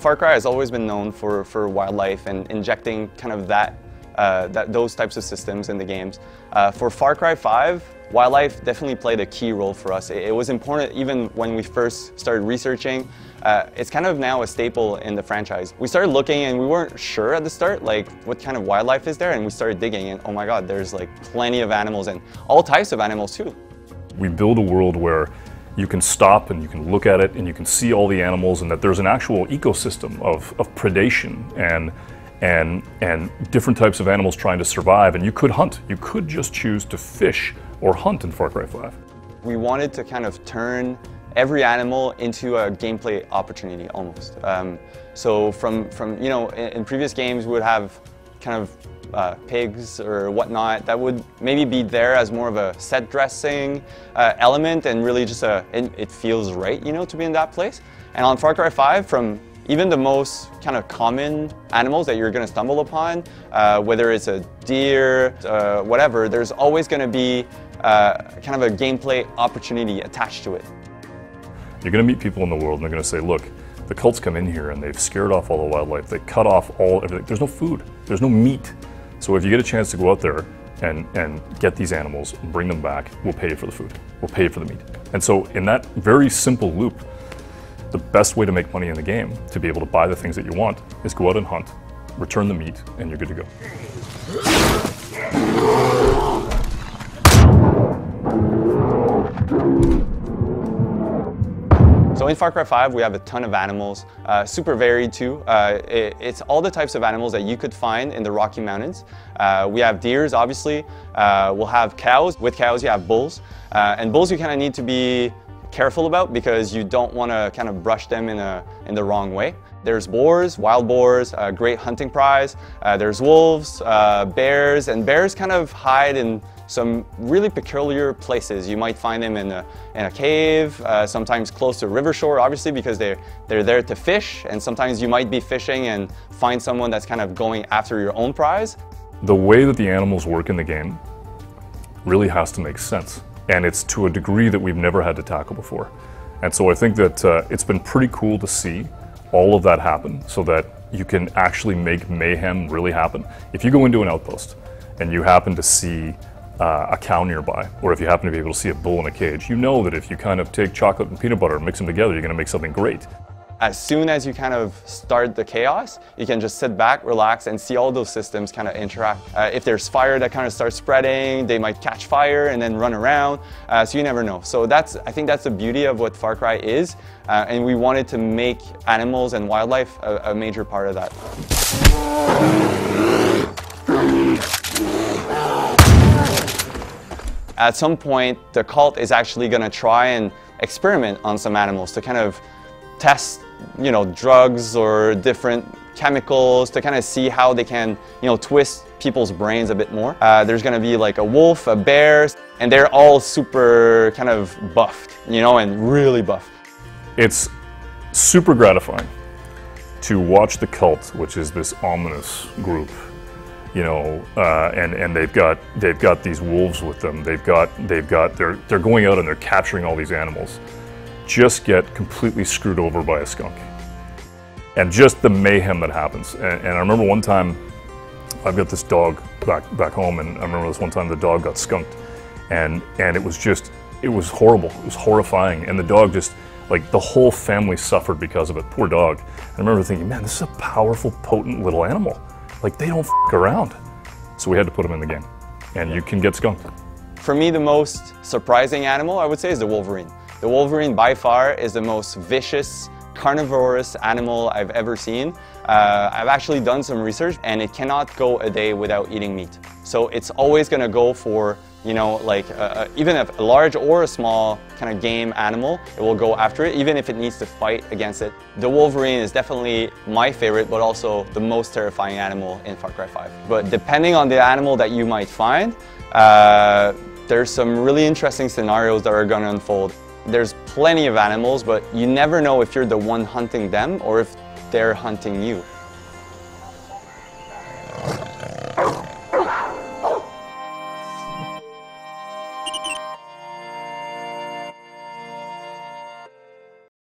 Far Cry has always been known for wildlife and injecting kind of those types of systems in the games. For Far Cry 5, wildlife definitely played a key role for us. It was important even when we first started researching. It's kind of now a staple in the franchise. We started looking and we weren't sure at the start like what kind of wildlife is there, and we started digging and oh my god, there's like plenty of animals and all types of animals too. We build a world where you can stop and you can look at it and you can see all the animals, and that there's an actual ecosystem of predation and different types of animals trying to survive, and you could hunt. You could just choose to fish or hunt in Far Cry 5. We wanted to kind of turn every animal into a gameplay opportunity almost. So from you know, in previous games we would have kind of pigs or whatnot that would maybe be there as more of a set dressing element, and really just it feels right, you know, to be in that place. And on Far Cry 5, from even the most kind of common animals that you're going to stumble upon, whether it's a deer, whatever, there's always going to be kind of a gameplay opportunity attached to it. You're going to meet people in the world and they're going to say, look, the cults come in here and they've scared off all the wildlife, they cut off everything. There's no food, there's no meat. So if you get a chance to go out there and get these animals, bring them back, we'll pay you for the food, we'll pay you for the meat. And so in that very simple loop, the best way to make money in the game, to be able to buy the things that you want, is go out and hunt, return the meat, and you're good to go. So in Far Cry 5, we have a ton of animals, super varied too. It's all the types of animals that you could find in the Rocky Mountains. We have deers, obviously. We'll have cows. With cows, you have bulls. And bulls you kind of need to be careful about because you don't want to kind of brush them in the wrong way. There's boars, wild boars, a great hunting prize. There's wolves, bears, and bears kind of hide in some really peculiar places. You might find them in a cave, sometimes close to a river shore, obviously, because they're there to fish, and sometimes you might be fishing and find someone that's kind of going after your own prize. The way that the animals work in the game really has to make sense, and it's to a degree that we've never had to tackle before. And so I think that it's been pretty cool to see all of that happen so that you can actually make mayhem really happen. If you go into an outpost and you happen to see a cow nearby, or if you happen to be able to see a bull in a cage, you know that if you kind of take chocolate and peanut butter and mix them together, you're going to make something great. As soon as you kind of start the chaos, you can just sit back, relax, and see all those systems kind of interact. If there's fire that kind of starts spreading, they might catch fire and then run around, so you never know. So I think that's the beauty of what Far Cry is, and we wanted to make animals and wildlife a major part of that. At some point, the cult is actually going to try and experiment on some animals to kind of test, you know, drugs or different chemicals to kind of see how they can, you know, twist people's brains a bit more. There's going to be like a wolf, a bear, and they're all super kind of buffed, you know, and really buff. It's super gratifying to watch the cult, which is this ominous group, you know, and they've got these wolves with them. They're going out and they're capturing all these animals. Just get completely screwed over by a skunk, and just the mayhem that happens. And I remember one time, I've got this dog back home, and I remember this one time the dog got skunked, and it was horrible. It was horrifying, and the dog just, like, the whole family suffered because of it. Poor dog. I remember thinking, man, this is a powerful, potent little animal. Like, they don't f around. So we had to put them in the game, and you can get skunked. For me, the most surprising animal, I would say, is the wolverine. The wolverine, by far, is the most vicious, carnivorous animal I've ever seen. I've actually done some research, and it cannot go a day without eating meat. So it's always going to go for, you know, like even if a large or a small kind of game animal, it will go after it, even if it needs to fight against it. The wolverine is definitely my favorite, but also the most terrifying animal in Far Cry 5. But depending on the animal that you might find, there's some really interesting scenarios that are going to unfold. There's plenty of animals, but you never know if you're the one hunting them or if they're hunting you.